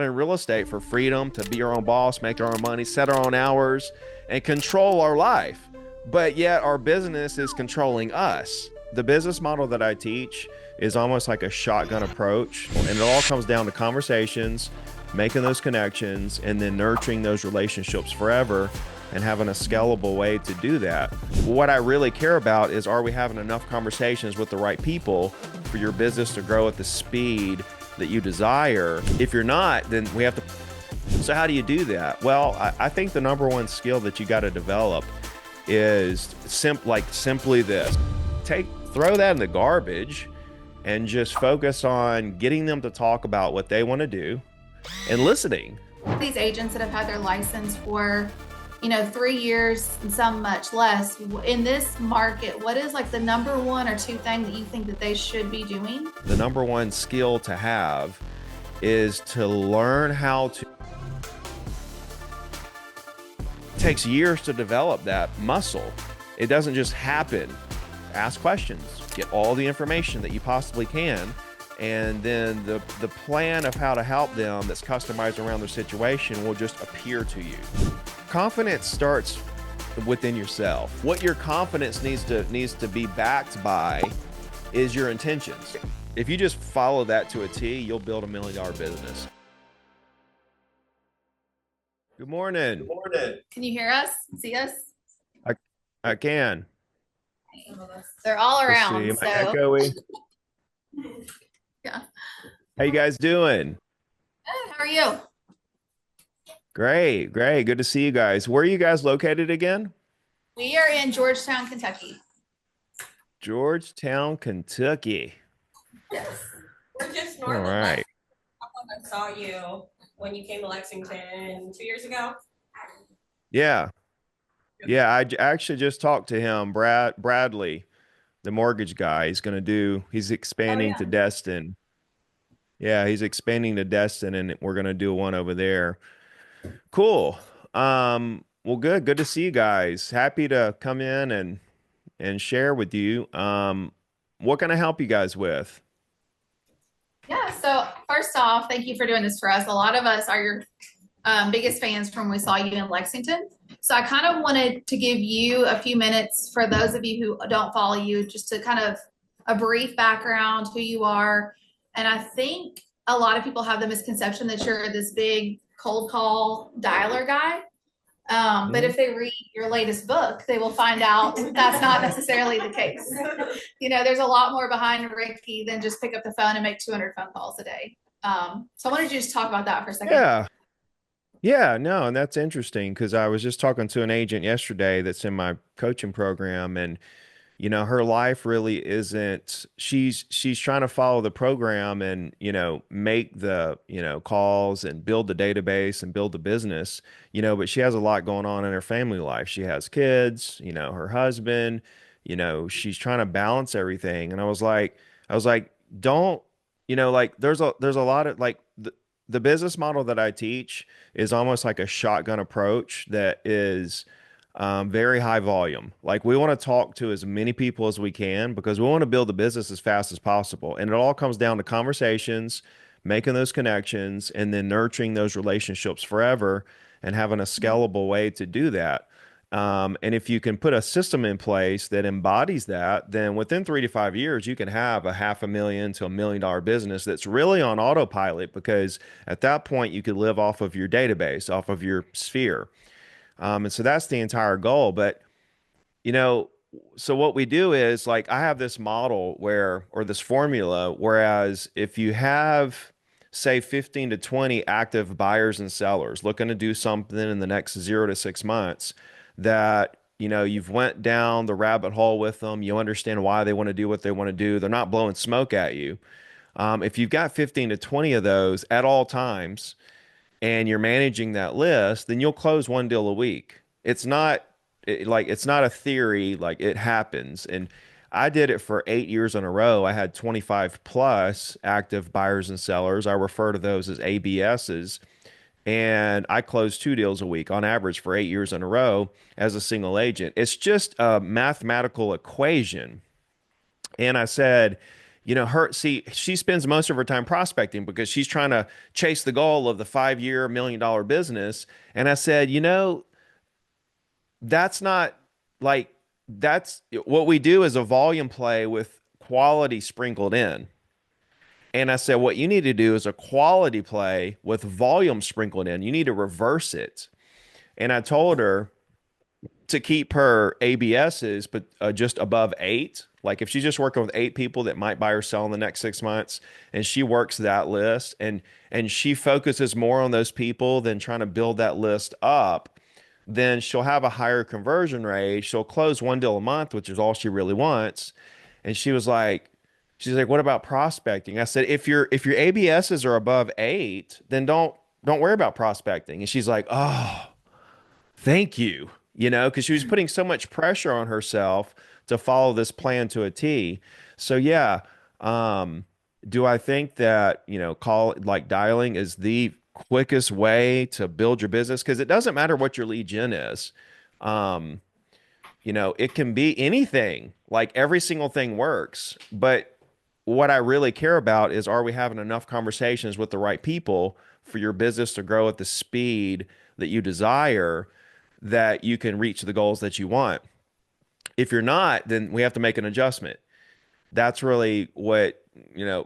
in real estate for freedom to be our own boss, make our own money, set our own hours, and control our life. But yet our business is controlling us. The business model that I teach is almost like a shotgun approach, and it all comes down to conversations, making those connections, and then nurturing those relationships forever and having a scalable way to do that. What I really care about is, are we having enough conversations with the right people for your business to grow at the speed that you desire? If you're not, then we have to. So how do you do that? Well, I think the number one skill that you got to develop is simply this. Throw that in the garbage and just focus on getting them to talk about what they want to do and listening. These agents that have had their license for 3 years and some much less, in this market, what is like the number one or two thing that you think that they should be doing? The number one skill to have is to learn how to. It takes years to develop that muscle. It doesn't just happen. Ask questions, get all the information that you possibly can, and then the plan of how to help them that's customized around their situation will just appear to you. Confidence starts within yourself. What your confidence needs to be backed by is your intentions. If you just follow that to a T, you'll build $1 million business. Good morning. Good morning. Can you hear us? See us? I can. They're all around. Let's see. Am I echoey? Yeah. How you guys doing? Good. How are you? Great. Good to see you guys. Where are you guys located again? We are in Georgetown, Kentucky. Georgetown, Kentucky. Yes. We're just All normal. right. I saw you when you came to Lexington 2 years ago. Yeah. I actually just talked to him, Bradley, the mortgage guy. He's expanding to Destin. Yeah, he's expanding to Destin, and we're going to do one over there. Cool. Well, good to see you guys. Happy to come in and share with you. What can I help you guys with? Yeah. So first off, thank you for doing this for us. A lot of us are your biggest fans from when we saw you in Lexington. So I kind of wanted to give you a few minutes for those of you who don't follow you, just to kind of a brief background, who you are. And I think a lot of people have the misconception that you're this big cold call dialer guy. But if they read your latest book, they will find out that's not necessarily the case. There's a lot more behind Ricky than just pick up the phone and make 200 phone calls a day. So I wanted to just talk about that for a second. Yeah, no, and that's interesting because I was just talking to an agent yesterday that's in my coaching program, and her life really isn't. She's trying to follow the program and make the calls and build the database and build the business, but she has a lot going on in her family life. She has kids, her husband, she's trying to balance everything, and I was like, don't, like there's a lot of like the business model that I teach is almost like a shotgun approach that is very high volume. Like we want to talk to as many people as we can because we want to build the business as fast as possible. And it all comes down to conversations, making those connections, and then nurturing those relationships forever and having a scalable way to do that. And if you can put a system in place that embodies that, then within 3 to 5 years, you can have a $500,000 to $1 million business that's really on autopilot because at that point, you could live off of your database, off of your sphere. And so that's the entire goal. But, so what we do is like I have this model or this formula, whereas if you have, say, 15 to 20 active buyers and sellers looking to do something in the next 0 to 6 months, that you've went down the rabbit hole with them, you understand why they want to do what they want to do, they're not blowing smoke at you. If you've got 15 to 20 of those at all times and you're managing that list, then you'll close one deal a week. It's not a theory, like it happens. And I did it for 8 years in a row. I had 25 plus active buyers and sellers. I refer to those as ABSs. And I closed 2 deals a week on average for 8 years in a row as a single agent. It's just a mathematical equation. And I said, she spends most of her time prospecting because she's trying to chase the goal of the 5 year $1 million business. And I said, that's not like that's what we do is a volume play with quality sprinkled in. And I said, what you need to do is a quality play with volume sprinkled in. You need to reverse it. And I told her to keep her ABSs, but just above eight. Like if she's just working with eight people that might buy or sell in the next 6 months, and she works that list, and she focuses more on those people than trying to build that list up, then she'll have a higher conversion rate. She'll close one deal a month, which is all she really wants. And she's like, what about prospecting? I said, if your ABSs are above eight, then don't worry about prospecting. And she's like, oh, thank you, because she was putting so much pressure on herself to follow this plan to a T. So yeah, um, do I think that, call like dialing is the quickest way to build your business? Because it doesn't matter what your lead gen is. Um, it can be anything, like every single thing works. But what I really care about is, are we having enough conversations with the right people for your business to grow at the speed that you desire, that you can reach the goals that you want? If you're not, then we have to make an adjustment. That's really what,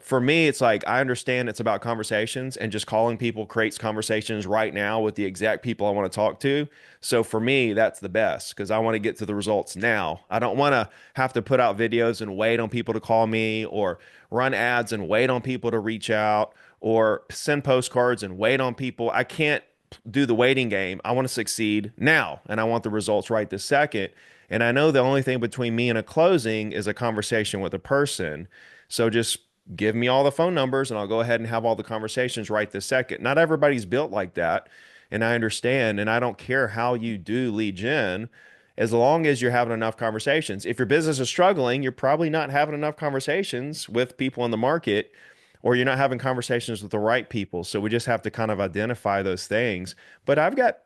for me, it's like I understand it's about conversations, and just calling people creates conversations right now with the exact people I want to talk to. So for me, that's the best because I want to get to the results now. I don't want to have to put out videos and wait on people to call me, or run ads and wait on people to reach out, or send postcards and wait on people. I can't do the waiting game. I want to succeed now, and I want the results right this second. And I know the only thing between me and a closing is a conversation with a person. So just give me all the phone numbers and I'll go ahead and have all the conversations right this second. Not everybody's built like that. And I understand. And I don't care how you do lead gen, as long as you're having enough conversations. If your business is struggling, you're probably not having enough conversations with people in the market, or you're not having conversations with the right people. So we just have to kind of identify those things. But I've got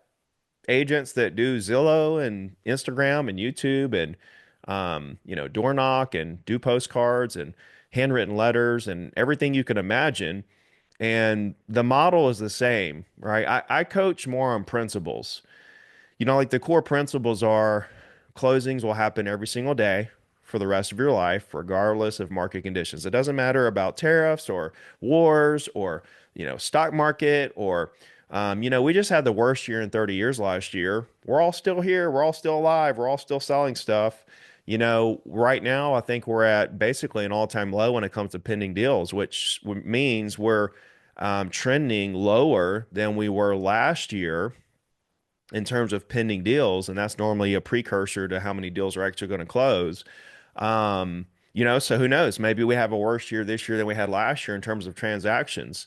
agents that do Zillow and Instagram and YouTube, and door knock, and do postcards and handwritten letters and everything you can imagine. And the model is the same, right? I coach more on principles. Like the core principles are, closings will happen every single day for the rest of your life, regardless of market conditions. It doesn't matter about tariffs or wars or, stock market or, we just had the worst year in 30 years last year. We're all still here. We're all still alive. We're all still selling stuff. Right now, I think we're at basically an all-time low when it comes to pending deals, which means we're trending lower than we were last year in terms of pending deals, and that's normally a precursor to how many deals are actually going to close. So who knows? Maybe we have a worse year this year than we had last year in terms of transactions.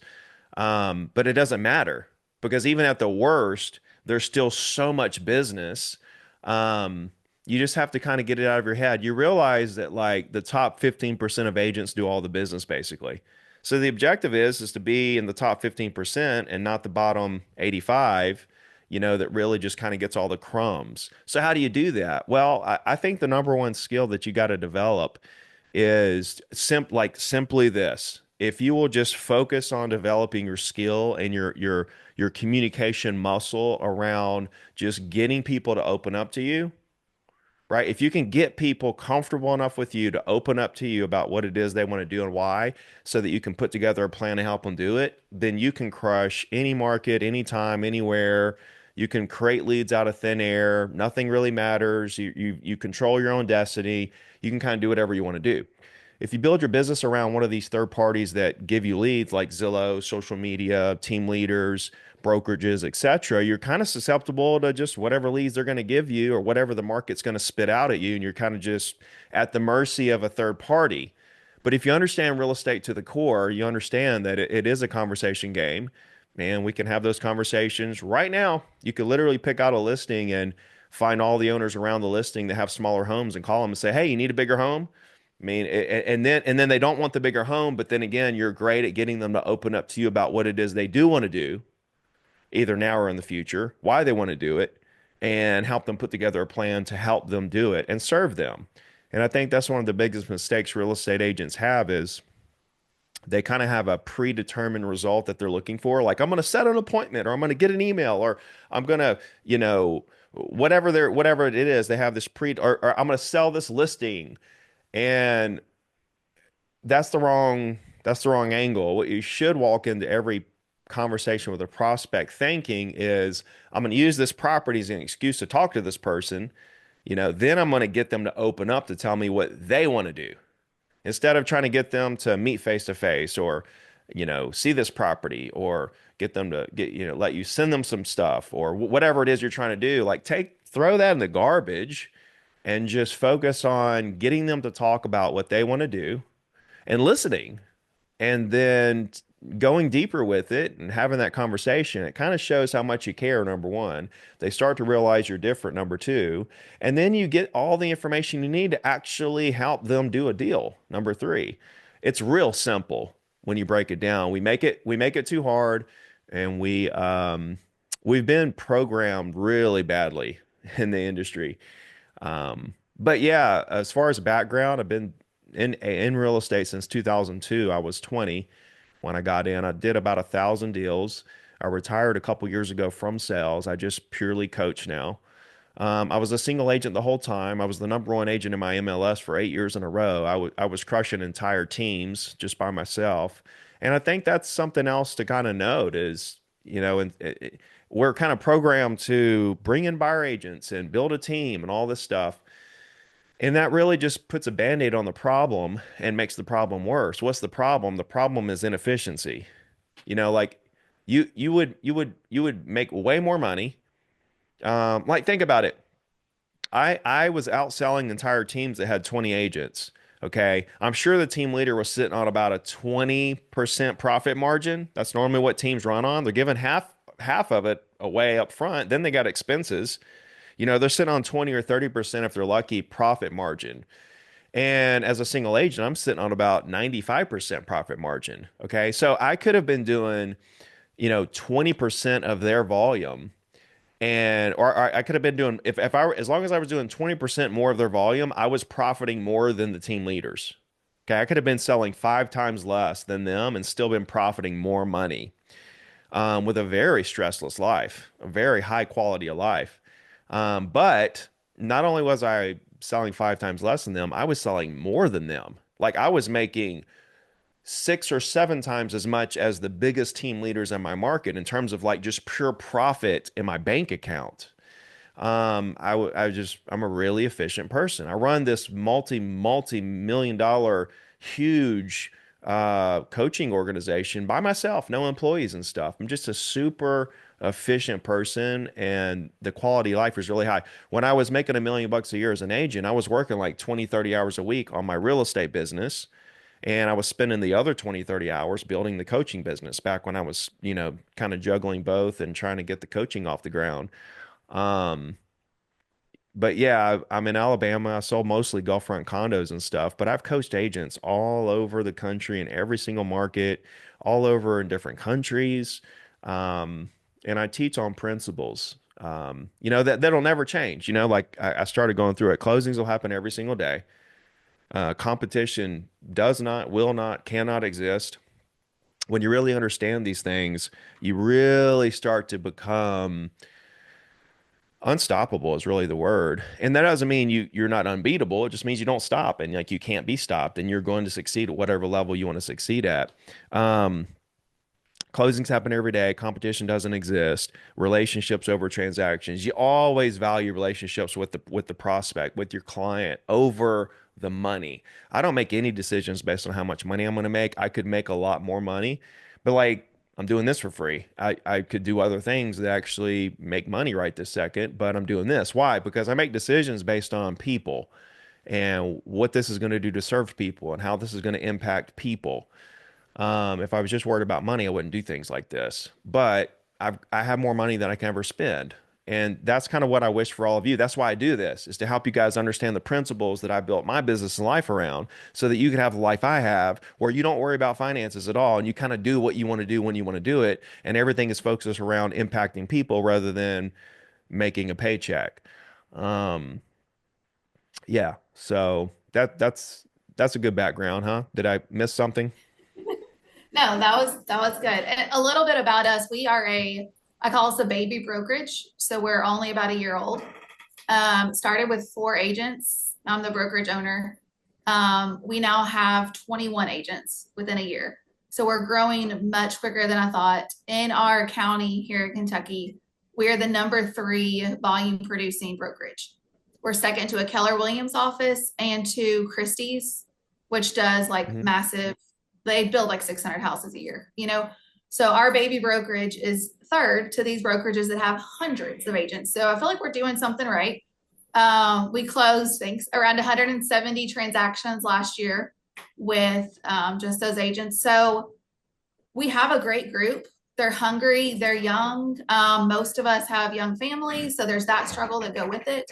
But it doesn't matter because even at the worst, there's still so much business. You just have to kind of get it out of your head. You realize that like the top 15% of agents do all the business basically. So the objective is to be in the top 15% and not the bottom 85, that really just kind of gets all the crumbs. So how do you do that? Well, I think the number one skill that you got to develop is simply this. If you will just focus on developing your skill and your communication muscle around just getting people to open up to you, right? If you can get people comfortable enough with you to open up to you about what it is they want to do and why, so that you can put together a plan to help them do it, then you can crush any market, anytime, anywhere. You can create leads out of thin air. Nothing really matters. You control your own destiny. You can kind of do whatever you want to do. If you build your business around one of these third parties that give you leads like Zillow, social media, team leaders, brokerages, etc., you're kind of susceptible to just whatever leads they're going to give you or whatever the market's going to spit out at you. And you're kind of just at the mercy of a third party. But if you understand real estate to the core, you understand that it is a conversation game. And we can have those conversations right now. You could literally pick out a listing and find all the owners around the listing that have smaller homes and call them and say, hey, you need a bigger home? I mean, and then they don't want the bigger home, but then again, you're great at getting them to open up to you about what it is they do want to do, either now or in the future, why they want to do it, and help them put together a plan to help them do it and serve them. And I think that's one of the biggest mistakes real estate agents have is They kind of have a predetermined result that they're looking for. Like, I'm going to set an appointment, or I'm going to get an email, or I'm going to, whatever it is, they have this or I'm going to sell this listing. And that's the wrong angle. What you should walk into every conversation with a prospect thinking is, I'm going to use this property as an excuse to talk to this person. Then I'm going to get them to open up to tell me what they want to do, instead of trying to get them to meet face to face, or see this property, or get them to let you send them some stuff, or whatever it is you're trying to do. Like, throw that in the garbage and just focus on getting them to talk about what they want to do and listening, and then going deeper with it and having that conversation. It kind of shows how much you care, number one. They start to realize you're different, number two. And then you get all the information you need to actually help them do a deal, number three. It's real simple when you break it down. We make it too hard, and we've been programmed really badly in the industry. But yeah, as far as background, I've been in real estate since 2002. I was 20 when I got in. I did about 1,000 deals. I retired a couple years ago from sales. I just purely coach now. I was a single agent the whole time. I was the number one agent in my MLS for 8 years in a row. I was crushing entire teams just by myself. And I think that's something else to kind of note is, and we're kind of programmed to bring in buyer agents and build a team and all this stuff. And that really just puts a band-aid on the problem and makes the problem worse. What's the problem? The problem is inefficiency. Like, you would make way more money. Like, think about it. I was outselling entire teams that had 20 agents. Okay. I'm sure the team leader was sitting on about a 20% profit margin. That's normally what teams run on. They're giving half of it away up front. Then they got expenses. They're sitting on 20 or 30% if they're lucky profit margin. And as a single agent, I'm sitting on about 95% profit margin. Okay. So I could have been doing, 20% of their volume, or I could have been doing, if I were, as long as I was doing 20% more of their volume, I was profiting more than the team leaders. Okay. I could have been selling 5 times less than them and still been profiting more money, with a very stressless life, a very high quality of life. But not only was I selling 5 times less than them, I was selling more than them. Like, I was making 6 or 7 times as much as the biggest team leaders in my market in terms of like just pure profit in my bank account. I'm a really efficient person. I run this multi million dollar huge coaching organization by myself, no employees and stuff. I'm just a super efficient person, and the quality of life is really high. When I was making $1 million a year as an agent, I was working like 20, 30 hours a week on my real estate business. And I was spending the other 20, 30 hours building the coaching business back when I was, kind of juggling both and trying to get the coaching off the ground. Um, but yeah, I'm in Alabama. I sold mostly Gulf front condos and stuff, but I've coached agents all over the country in every single market, all over in different countries. Um, and I teach on principles, that'll never change. Like I started going through it. Closings will happen every single day. Competition does not, will not, cannot exist. When you really understand these things, you really start to become unstoppable is really the word. And that doesn't mean you're not unbeatable. It just means you don't stop, and like you can't be stopped, and you're going to succeed at whatever level you want to succeed at. Um, Closings happen every day. Competition doesn't exist. Relationships over transactions. You always value relationships with the prospect, with your client over the money. I don't make any decisions based on how much money I'm going to make. I could make a lot more money, but like, I'm doing this for free. I could do other things that actually make money right this second, but I'm doing this. Why? Because I make decisions based on people and what this is going to do to serve people and how this is going to impact people. If I was just worried about money, I wouldn't do things like this. But I have more money than I can ever spend. And that's kind of what I wish for all of you. That's why I do this, is to help you guys understand the principles that I built my business and life around so that you can have the life I have where you don't worry about finances at all and you kind of do what you want to do when you want to do it. And everything is focused around impacting people rather than making a paycheck. Um, yeah. So that's a good background, huh? Did I miss something? No, that was good. And a little bit about us. We are I call us a baby brokerage. So we're only about a year old. Started with 4 agents. I'm the brokerage owner. We now have 21 agents within a year. So we're growing much quicker than I thought. In our county here in Kentucky, we are the number 3 volume producing brokerage. We're second to a Keller Williams office and to Christie's, which does like Mhm. massive, they build like 600 houses a year, you know? So our baby brokerage is third to these brokerages that have hundreds of agents. So I feel like we're doing something right. We closed thanks around 170 transactions last year with just those agents. So we have a great group. They're hungry, they're young. Most of us have young families, so there's that struggle that go with it.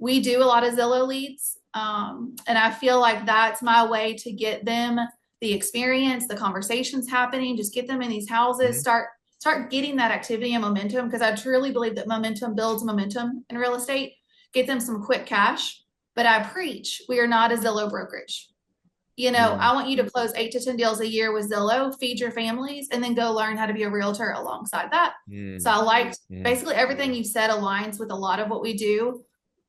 We do a lot of Zillow leads, and I feel like that's my way to get them the experience, the conversations happening, just get them in these houses, Mhm. start getting that activity and momentum because I truly believe that momentum builds momentum in real estate. Get them some quick cash, but I preach we are not a Zillow brokerage. You know, Mm. I want you to close 8 to 10 deals a year with Zillow, feed your families, and then go learn how to be a realtor alongside that. So Mm. I liked Mm. basically everything you said aligns with a lot of what we do.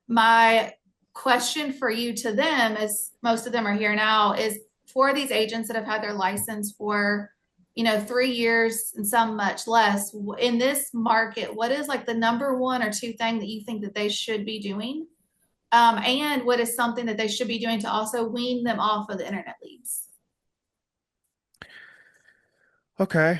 My question for you to them, as most of them are here now, is for these agents that have had their license for, 3 years and some much less in this market, what is like the number 1 or 2 thing that you think that they should be doing? And what is something that they should be doing to also wean them off of the internet leads? Okay.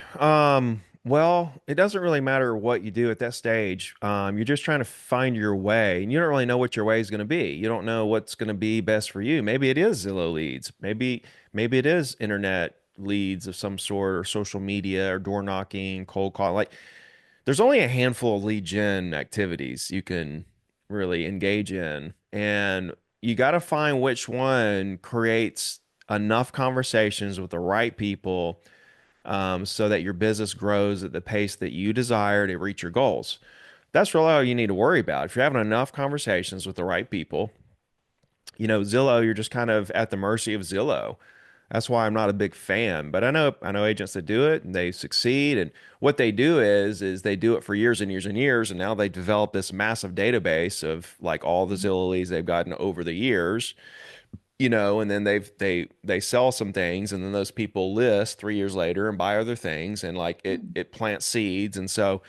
Well, it doesn't really matter what you do at that stage. You're just trying to find your way, and you don't really know what your way is going to be. You don't know what's going to be best for you. Maybe it is Zillow leads. Maybe it is internet leads of some sort, or social media, or door knocking, cold call. Like, there's only a handful of lead gen activities you can really engage in, and you got to find which one creates enough conversations with the right people so that your business grows at the pace that you desire to reach your goals. That's really all you need to worry about. If you're having enough conversations with the right people, Zillow, you're just kind of at the mercy of Zillow. That's why I'm not a big fan. But I know agents that do it and they succeed. And what they do is they do it for years and years and years. And now they develop this massive database of like all the Zillow leads they've gotten over the years, and then they sell some things, and then those people list 3 years later and buy other things, and like it plants seeds. And so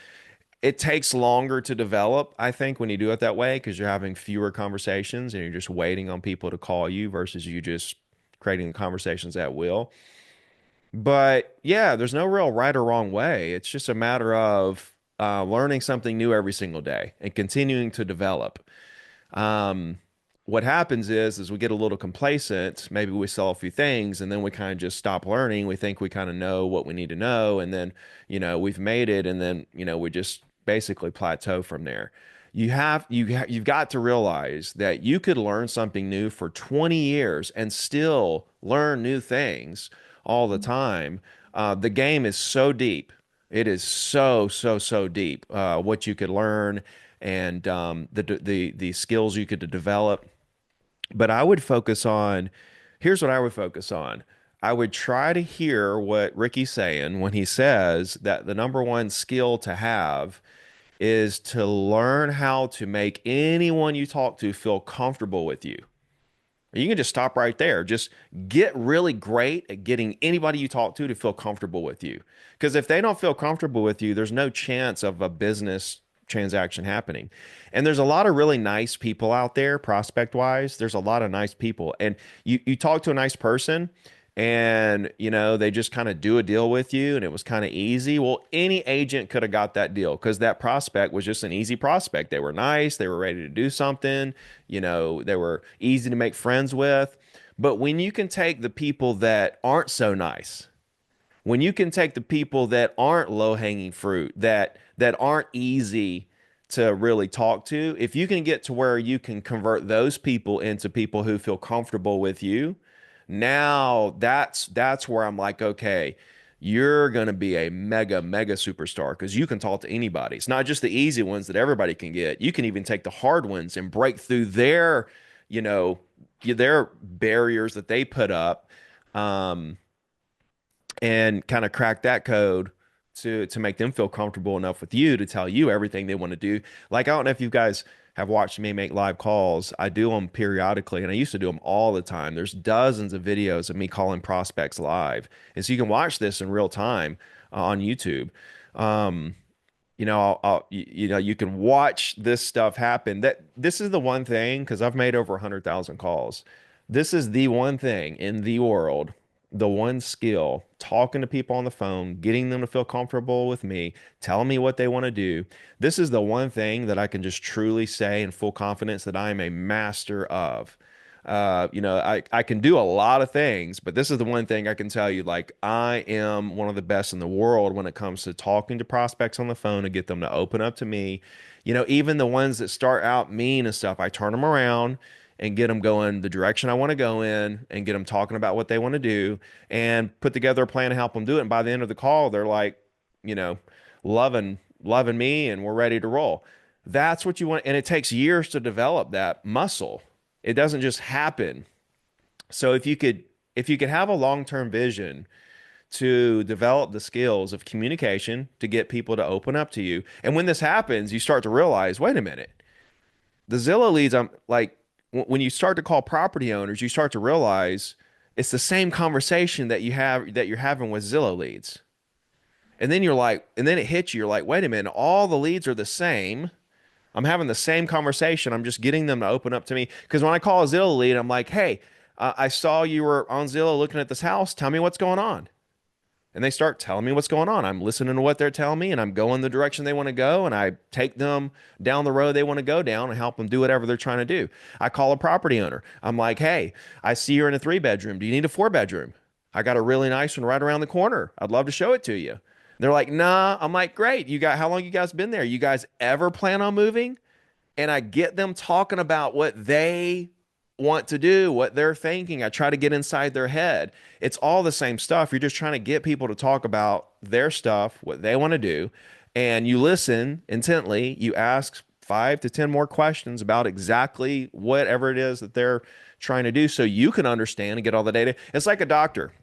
it takes longer to develop, I think, when you do it that way, because you're having fewer conversations and you're just waiting on people to call you versus you just creating conversations at will. But yeah, there's no real right or wrong way. It's just a matter of learning something new every single day and continuing to develop. Um, what happens is we get a little complacent. Maybe we sell a few things and then we kind of just stop learning. We think we kind of know what we need to know, and then we've made it, and then we just basically plateau from there. You've got to realize that you could learn something new for 20 years and still learn new things all the time. The game is so deep. It is so, so, so deep. What you could learn, and the skills you could develop. But I would focus on, here's what I would focus on. I would try to hear what Ricky's saying when he says that the number one skill to have is to learn how to make anyone you talk to feel comfortable with you. You can just stop right there. Just get really great at getting anybody you talk to feel comfortable with you. Because if they don't feel comfortable with you, there's no chance of a business transaction happening. And there's a lot of really nice people out there, prospect wise. There's a lot of nice people. And you talk to a nice person, and they just kind of do a deal with you, and it was kind of easy. Well, any agent could have got that deal because that prospect was just an easy prospect. They were nice, they were ready to do something, they were easy to make friends with. But when you can take the people that aren't so nice, when you can take the people that aren't low-hanging fruit, that aren't easy to really talk to, if you can get to where you can convert those people into people who feel comfortable with you, now that's where I'm like, okay, you're going to be a mega mega superstar because you can talk to anybody. It's not just the easy ones that everybody can get. You can even take the hard ones and break through you know, their barriers that they put up. Um, and kind of crack that code to make them feel comfortable enough with you to tell you everything they want to do. Like, I don't know if you guys have watched me make live calls. I do them periodically, and I used to do them all the time. There's dozens of videos of me calling prospects live, and so you can watch this in real time on YouTube. Um, you know, you can watch this stuff happen. That this is the one thing, because I've made over 100,000 calls. This is the one thing in the world, the one skill, talking to people on the phone, getting them to feel comfortable with me, telling me what they want to do. This is the one thing that I can just truly say in full confidence that I am a master of. I can do a lot of things, but this is the one thing I can tell you, like, I am one of the best in the world when it comes to talking to prospects on the phone to get them to open up to me. Even the ones that start out mean and stuff, I turn them around and get them going the direction I want to go in and get them talking about what they want to do and put together a plan to help them do it. And by the end of the call, they're like, you know, loving me and we're ready to roll. That's what you want. And it takes years to develop that muscle. It doesn't just happen. So if you could have a long-term vision to develop the skills of communication to get people to open up to you. And when this happens, you start to realize, wait a minute, the Zillow leads, I'm like, when you start to call property owners, you start to realize it's the same conversation that you're having with Zillow leads. And then you're like, and then it hits you, you're like, wait a minute, all the leads are the same. I'm having the same conversation. I'm just getting them to open up to me. Because when I call a Zillow lead, I'm like, hey, I saw you were on Zillow looking at this house. Tell me what's going on. And they start telling me what's going on. I'm listening to what they're telling me and I'm going the direction they want to go. And I take them down the road they want to go down and help them do whatever they're trying to do. I call a property owner. I'm like, hey, I see you're in a 3-bedroom. Do you need a 4-bedroom? I got a really nice one right around the corner. I'd love to show it to you. They're like, nah. I'm like, great. How long you guys been there? You guys ever plan on moving? And I get them talking about what they want to do, what they're thinking. I try to get inside their head. It's all the same stuff. You're just trying to get people to talk about their stuff, what they want to do, and you listen intently. You ask 5 to 10 more questions about exactly whatever it is that they're trying to do so you can understand and get all the data. It's like a doctor.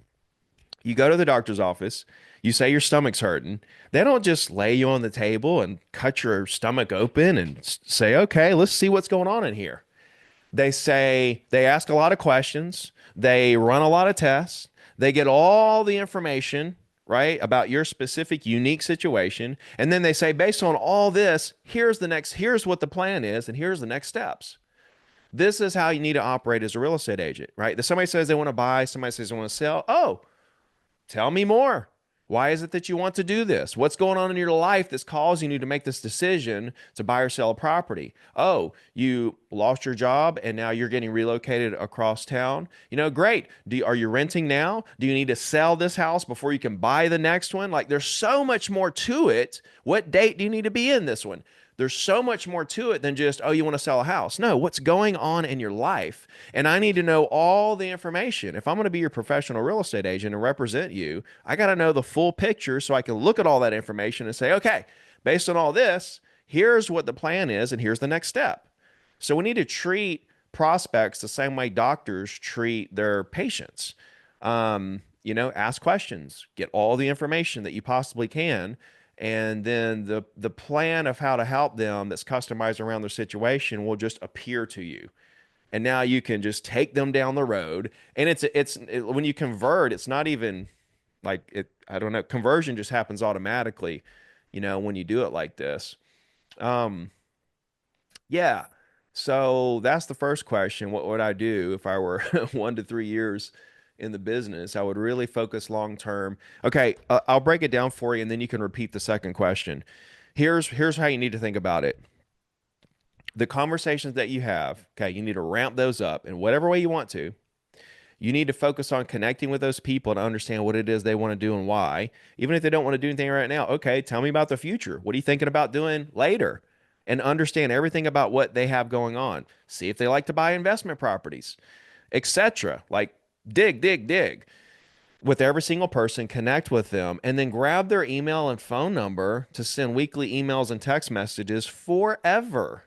You go to the doctor's office, you say your stomach's hurting. They don't just lay you on the table and cut your stomach open and say, okay, let's see what's going on in here. They ask a lot of questions, they run a lot of tests, they get all the information, right, about your specific unique situation. And then they say, based on all this, here's what the plan is, and here's the next steps. This is how you need to operate as a real estate agent, right? Somebody says they want to buy, somebody says they want to sell. Oh, tell me more. Why is it that you want to do this? What's going on in your life that's causing you to make this decision to buy or sell a property? Oh, you lost your job and now you're getting relocated across town. Great. Are you renting now? Do you need to sell this house before you can buy the next one? Like, there's so much more to it. What date do you need to be in this one? There's so much more to it than just, oh, you want to sell a house. No, what's going on in your life? And I need to know all the information. If I'm going to be your professional real estate agent and represent you, I got to know the full picture so I can look at all that information and say, okay, based on all this, here's what the plan is and here's the next step. So we need to treat prospects the same way doctors treat their patients. Ask questions, get all the information that you possibly can, and then the plan of how to help them that's customized around their situation will just appear to you. And now you can just take them down the road. And when you convert, it's not even like it, I don't know, conversion just happens automatically, when you do it like this. Um, yeah. So that's the first question. What would I do if I were 1 to 3 years in the business? I would really focus long term. Okay, I'll break it down for you, and then you can repeat the second question. Here's how you need to think about it. The conversations that you have, okay, you need to ramp those up in whatever way you want to. You need to focus on connecting with those people to understand what it is they want to do and why. Even if they don't want to do anything right now, okay, tell me about the future. What are you thinking about doing later? And understand everything about what they have going on. See if they like to buy investment properties, etc. Like, dig with every single person, connect with them, and then grab their email and phone number to send weekly emails and text messages forever.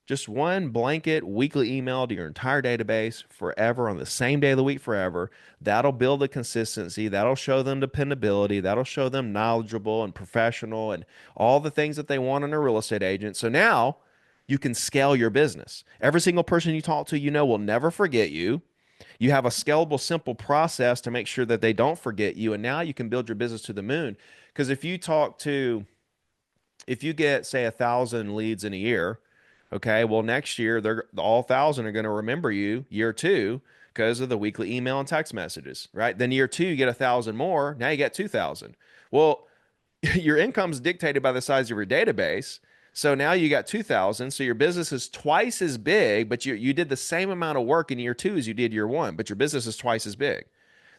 Just one blanket weekly email to your entire database forever on the same day of the week forever. That'll build the consistency. That'll show them dependability. That'll show them knowledgeable and professional and all the things that they want in a real estate agent. So now you can scale your business. Every single person you talk to, will never forget you. You have a scalable, simple process to make sure that they don't forget you. And now you can build your business to the moon. Because if you get, say, 1,000 leads in a year, okay, well, next year they're all 1,000 are going to remember you year two because of the weekly email and text messages, right? Then year two, you get 1,000 more. Now you get 2,000. Well, your income's dictated by the size of your database. So now you got 2,000. So your business is twice as big, but you did the same amount of work in year two as you did year one, but your business is twice as big.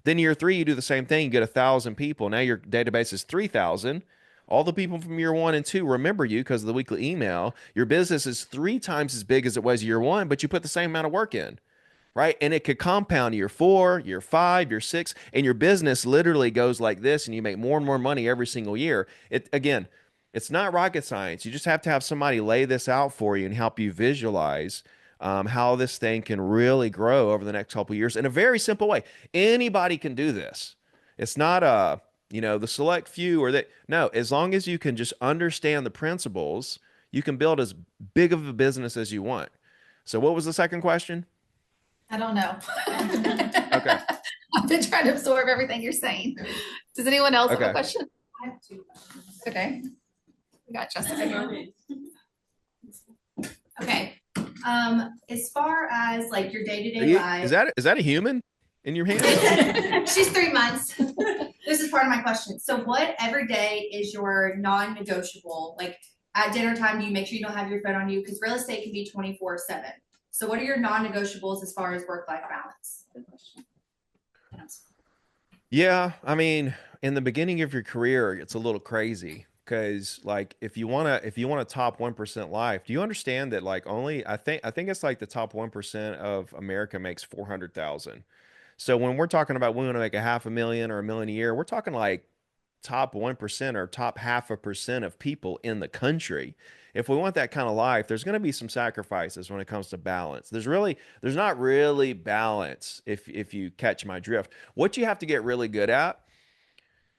Then year three, you do the same thing. You get 1,000 people. Now your database is 3,000. All the people from year one and two remember you because of the weekly email. Your business is 3 times as big as it was year one, but you put the same amount of work in, right? And it could compound year four, year five, year six, and your business literally goes like this, and you make more and more money every single year. It again, it's not rocket science. You just have to have somebody lay this out for you and help you visualize how this thing can really grow over the next couple of years in a very simple way. Anybody can do this. It's not the select few or that. No, as long as you can just understand the principles, you can build as big of a business as you want. So what was the second question? I don't know. Okay. I've been trying to absorb everything you're saying. Does anyone else have a Okay. question? I have 2 questions. Okay. We got Jessica here. Okay. As far as like your Are day-to-day you, life, is that a human in your hand? she's 3 months. This is part of my question. So what every day is your non-negotiable? Like at dinner time, do you make sure you don't have your phone on you? Because real estate can be 24/7. So what are your non-negotiables as far as work-life balance? Good question. Yeah, I mean, in the beginning of your career, it's a little crazy because like if you want a top 1% life, do you understand that like only I think it's like the top 1% of America makes 400,000. So when we're talking about we want to make a half a million or a million a year, we're talking like top 1% or top half a percent of people in the country. If we want that kind of life, there's going to be some sacrifices when it comes to balance. There's not really balance if you catch my drift. What you have to get really good at,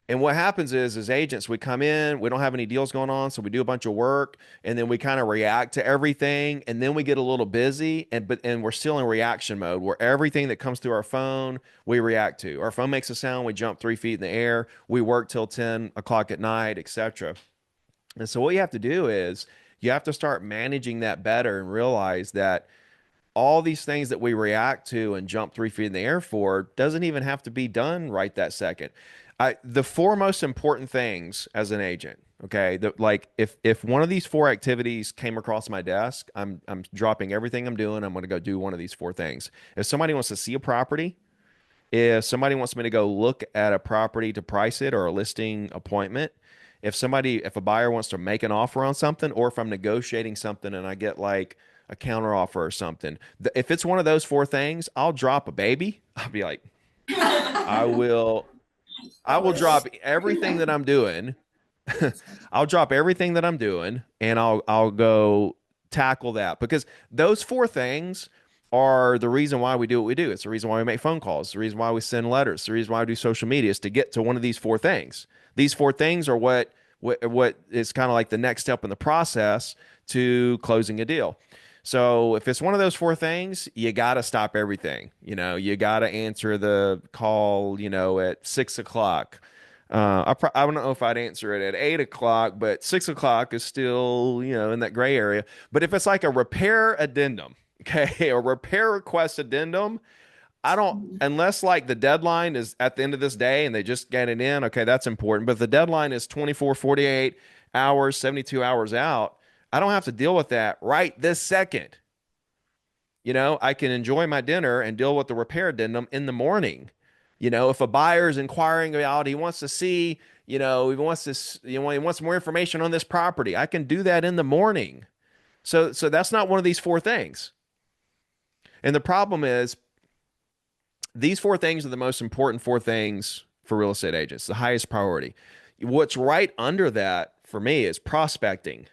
and what happens is, as agents, we come in, we don't have any deals going on, so we do a bunch of work, and then we kind of react to everything, and then we get a little busy, and we're still in reaction mode, where everything that comes through our phone, we react to. Our phone makes a sound, we jump 3 feet in the air, we work till 10 o'clock at night, etc. And so what you have to do is you have to start managing that better and realize that all these things that we react to and jump 3 feet in the air for doesn't even have to be done right that second. The four most important things as an agent, okay, like if one of these four activities came across my desk, I'm dropping everything I'm doing. I'm going to go do one of these four things. If somebody wants to see a property, if somebody wants me to go look at a property to price it or a listing appointment, if a buyer wants to make an offer on something, or if I'm negotiating something and I get like a counter offer or something, if it's one of those four things, I'll drop a baby. I'll be like, I will, I will drop everything that I'm doing. I'll drop everything that I'm doing and I'll go tackle that because those four things are the reason why we do what we do. It's the reason why we make phone calls, the reason why we send letters, the reason why we do social media is to get to one of these four things. These four things are what is kind of like the next step in the process to closing a deal. So if it's one of those four things, you got to stop everything. You got to answer the call, at 6 o'clock. I don't know if I'd answer it at 8 o'clock, but 6 o'clock is still, in that gray area. But if it's like a repair addendum, okay, a repair request addendum, I don't, unless like the deadline is at the end of this day and they just get it in, okay, that's important. But if the deadline is 24, 48 hours, 72 hours out, I don't have to deal with that right this second. I can enjoy my dinner and deal with the repair addendum in the morning. If a buyer is inquiring about, he wants to see, he wants this, he wants more information on this property. I can do that in the morning. So that's not one of these four things. And the problem is these four things are the most important four things for real estate agents, the highest priority. What's right under that for me is prospecting.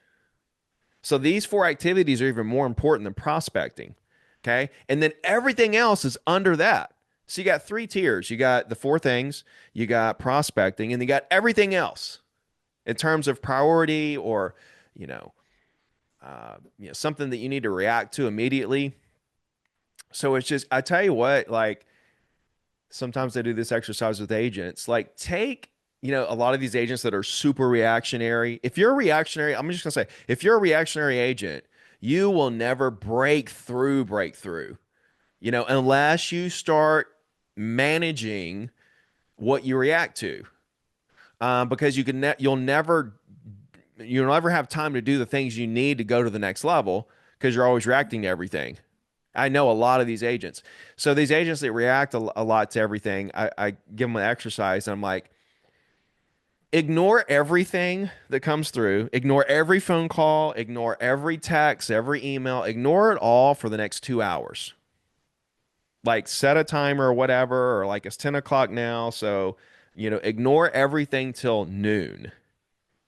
So these four activities are even more important than prospecting. Okay. And then everything else is under that. So you got three tiers. You got the four things, you got prospecting, and you got everything else in terms of priority or, you know, something that you need to react to immediately. So it's just, I tell you what, like sometimes I do this exercise with agents. Like, take, a lot of these agents that are super reactionary. If you're a reactionary, I'm just gonna say, if you're a reactionary agent, you will never break through, unless you start managing what you react to. Because you'll never have time to do the things you need to go to the next level because you're always reacting to everything. I know a lot of these agents. So these agents that react a lot to everything, I give them an exercise. And I'm like, ignore everything that comes through, ignore every phone call, ignore every text, every email, ignore it all for the next 2 hours. Like set a timer or whatever, or like it's 10 o'clock now. So, ignore everything till noon.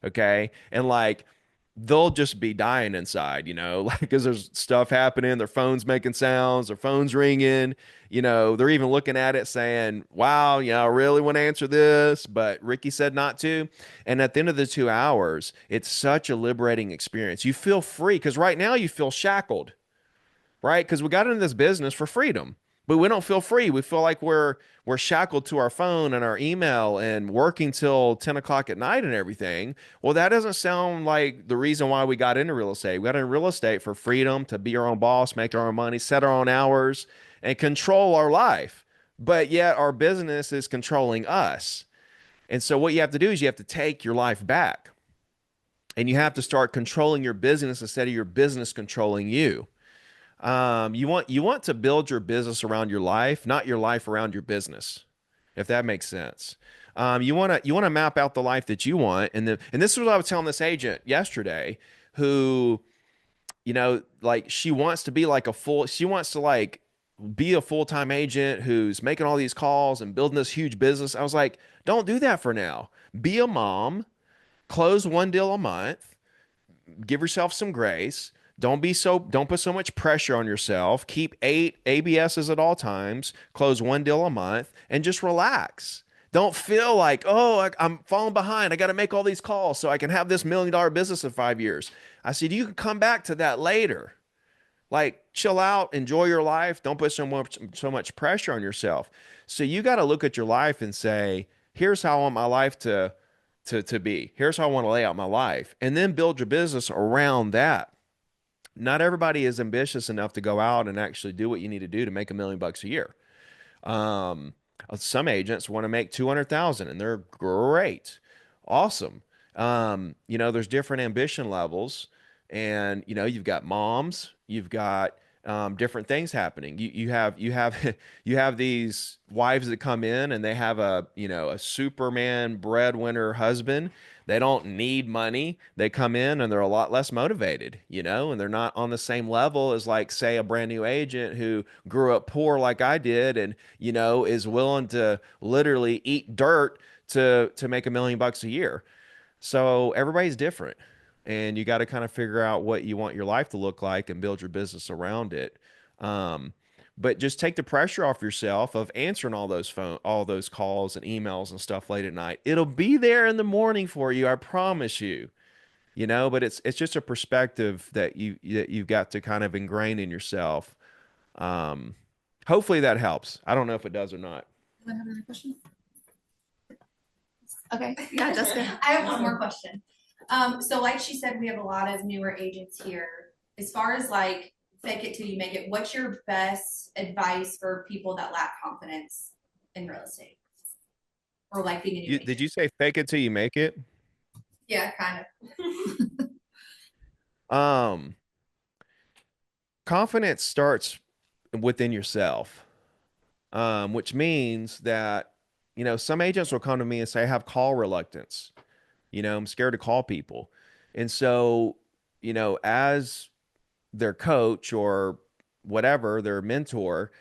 Okay. And like, they'll just be dying inside, like because there's stuff happening, their phone's making sounds, their phone's ringing, they're even looking at it saying, wow, I really want to answer this, but Ricky said not to. And at the end of the 2 hours, it's such a liberating experience. You feel free because right now you feel shackled, right? Because we got into this business for freedom, but we don't feel free. We feel like we're shackled to our phone and our email and working till 10 o'clock at night and everything. Well, that doesn't sound like the reason why we got into real estate. We got into real estate for freedom, to be our own boss, make our own money, set our own hours, and control our life. But yet our business is controlling us. And so what you have to do is you have to take your life back and you have to start controlling your business instead of your business controlling you. You want to build your business around your life, not your life around your business, if that makes sense. You want to map out the life that you want, and this is what I was telling this agent yesterday, who, like she wants to be like she wants to like be a full-time agent who's making all these calls and building this huge business. I was like, don't do that for now. Be a mom, close one deal a month, give yourself some grace. Don't put so much pressure on yourself. Keep 8 ABSs at all times, close one deal a month, and just relax. Don't feel like, oh, I'm falling behind. I got to make all these calls so I can have this $1 million business in 5 years. I said, you can come back to that later. Like, chill out, enjoy your life. Don't put so much pressure on yourself. So you got to look at your life and say, here's how I want my life to be. Here's how I want to lay out my life, and then build your business around that. Not everybody is ambitious enough to go out and actually do what you need to do to make $1 million a year. Um, some agents want to make 200,000 and they're great. Awesome. There's different ambition levels, and you've got moms, you've got different things happening. You have you have these wives that come in and they have a Superman breadwinner husband. They don't need money. They come in and they're a lot less motivated, and they're not on the same level as, like, say, a brand new agent who grew up poor like I did, and is willing to literally eat dirt to make $1 million a year. So everybody's different, and you got to kind of figure out what you want your life to look like and build your business around it. Um, but just take the pressure off yourself of answering all those calls and emails and stuff late at night. It'll be there in the morning for you, I promise you. But it's just a perspective that you've got to kind of ingrain in yourself. Um, Hopefully that helps. I don't know if it does or not. Anyone have another question? Okay, yeah, Jessica. I have one more question. So like she said, we have a lot of newer agents here. As far as like fake it till you make it, what's your best advice for people that lack confidence in real estate? Or like being a new agent? Did you say fake it till you make it? Yeah, kind of. Um, Confidence starts within yourself, which means that, some agents will come to me and say, I have call reluctance. I'm scared to call people. And so, as their coach or whatever, their mentor,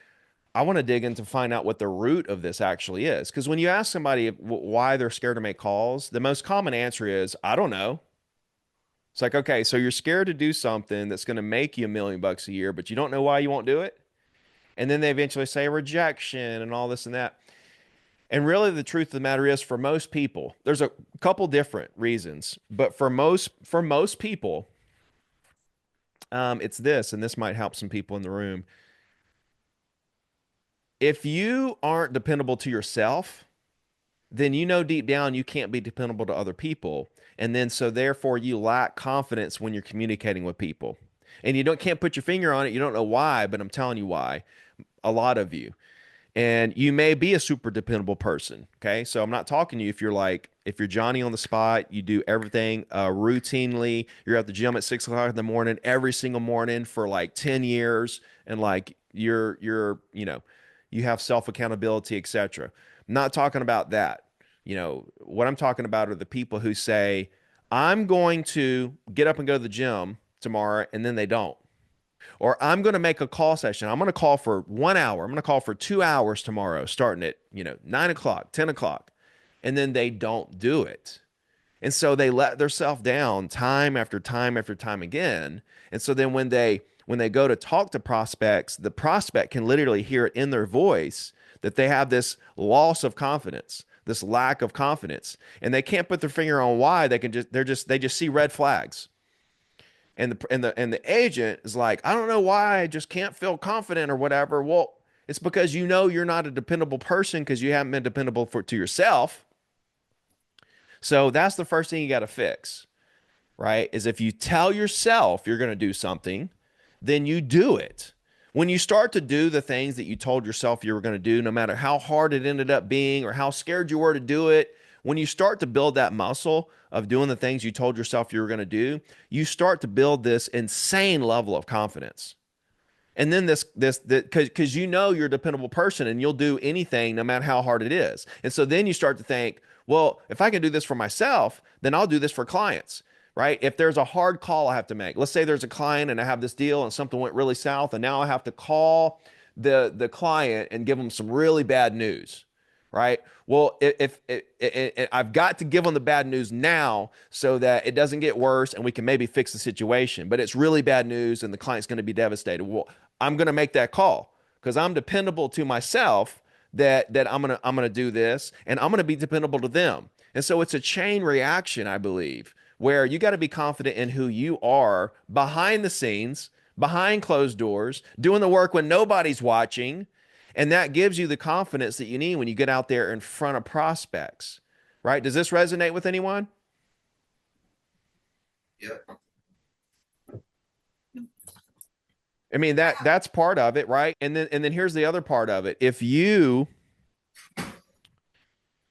I want to dig in to find out what the root of this actually is. Because when you ask somebody why they're scared to make calls, the most common answer is, I don't know. It's like, okay, so you're scared to do something that's going to make you $1 million a year, but you don't know why you won't do it. And then they eventually say rejection and all this and that. And really, the truth of the matter is, for most people, there's a couple different reasons, but for most people, it's this, and this might help some people in the room. If you aren't dependable to yourself, then you know deep down you can't be dependable to other people. And then so therefore you lack confidence when you're communicating with people. And you don't can't put your finger on it. You don't know why, but I'm telling you why. A lot of you. And you may be a super dependable person. Okay. So I'm not talking to you if you're like, if you're Johnny on the spot, you do everything routinely. You're at the gym at 6 o'clock in the morning, every single morning for like 10 years. And like you have self accountability, etc. I'm not talking about that. What I'm talking about are the people who say, I'm going to get up and go to the gym tomorrow, and then they don't. Or I'm going to make a call session. I'm going to call for 1 hour. I'm going to call for 2 hours tomorrow, starting at, 9 o'clock, 10 o'clock. And then they don't do it. And so they let themselves down time after time after time again. And so then when they go to talk to prospects, the prospect can literally hear it in their voice that they have this loss of confidence, this lack of confidence. And they can't put their finger on why. They just see red flags. And the agent is like, I don't know why I just can't feel confident or whatever. Well, it's because you're not a dependable person because you haven't been dependable to yourself. So that's the first thing you got to fix, right? Is if you tell yourself you're going to do something, then you do it. When you start to do the things that you told yourself you were going to do, no matter how hard it ended up being or how scared you were to do it, when you start to build that muscle of doing the things you told yourself you were going to do, you start to build this insane level of confidence. And then because you're a dependable person and you'll do anything no matter how hard it is. And so then you start to think, well, if I can do this for myself, then I'll do this for clients, right? If there's a hard call I have to make, let's say there's a client and I have this deal and something went really south, and now I have to call the client and give them some really bad news, right? Well, if I've got to give them the bad news now so that it doesn't get worse and we can maybe fix the situation, but it's really bad news and the client's going to be devastated. Well, I'm going to make that call because I'm dependable to myself that I'm going to do this, and I'm going to be dependable to them. And so it's a chain reaction, I believe, where you got to be confident in who you are behind the scenes, behind closed doors, doing the work when nobody's watching. And that gives you the confidence that you need when you get out there in front of prospects, right? Does this resonate with anyone? Yep. I mean, that's part of it, right? And then here's the other part of it. If you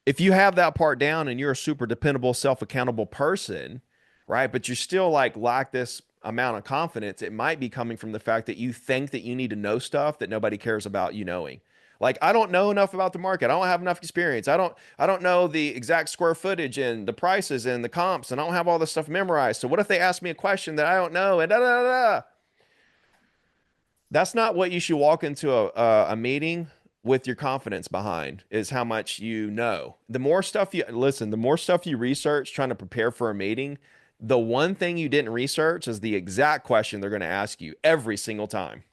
have that part down and you're a super dependable, self-accountable person, right? But you still like lack this amount of confidence, it might be coming from the fact that you think that you need to know stuff that nobody cares about you knowing. Like, I don't know enough about the market. I don't have enough experience. I don't know the exact square footage and the prices and the comps, and I don't have all this stuff memorized. So what if they ask me a question that I don't know? And da da da da. That's not what you should walk into a meeting with your confidence behind, is how much you know. The more stuff you research trying to prepare for a meeting, the one thing you didn't research is the exact question they're going to ask you every single time.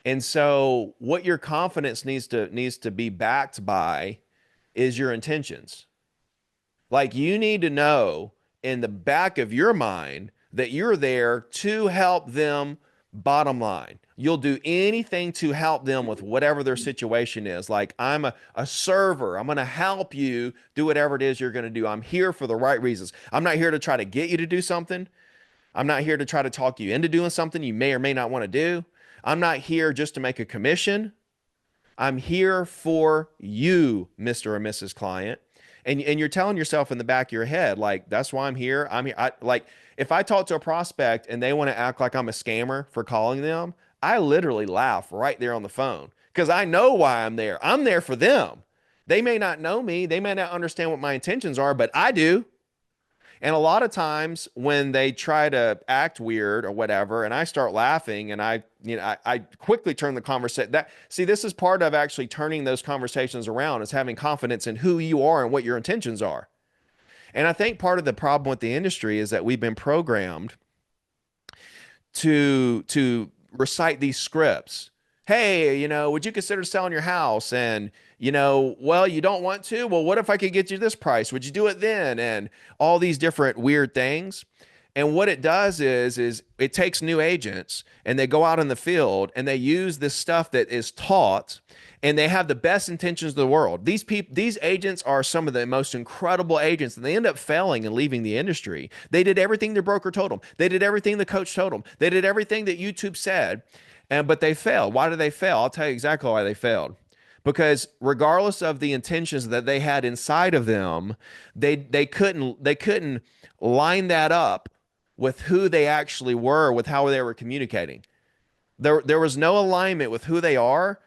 And so what your confidence needs to be backed by is your intentions. Like, you need to know in the back of your mind that you're there to help them. Bottom line, you'll do anything to help them with whatever their situation is. Like, I'm a server. I'm going to help you do whatever it is you're going to do. I'm here for the right reasons. I'm not here to try to get you to do something. I'm not here to try to talk you into doing something you may or may not want to do. I'm not here just to make a commission. I'm here for you, Mr. or Mrs. Client. And you're telling yourself in the back of your head, like, that's why I'm here. I'm here. If I talk to a prospect and they want to act like I'm a scammer for calling them, I literally laugh right there on the phone because I know why I'm there. I'm there for them. They may not know me. They may not understand what my intentions are, but I do. And a lot of times when they try to act weird or whatever, and I start laughing and I quickly turn the conversation this is part of actually turning those conversations around, is having confidence in who you are and what your intentions are. And I think part of the problem with the industry is that we've been programmed to recite these scripts. Hey, would you consider selling your house? And, well, you don't want to? Well, what if I could get you this price? Would you do it then? And all these different weird things. And what it does is it takes new agents and they go out in the field and they use this stuff that is taught and they have the best intentions of the world. These agents are some of the most incredible agents, and they end up failing and leaving the industry. They did everything the broker told them. They did everything the coach told them. They did everything that YouTube said, but they failed. Why did they fail? I'll tell you exactly why they failed. Because regardless of the intentions that they had inside of them, they couldn't line that up with who they actually were, with how they were communicating. There was no alignment with who they are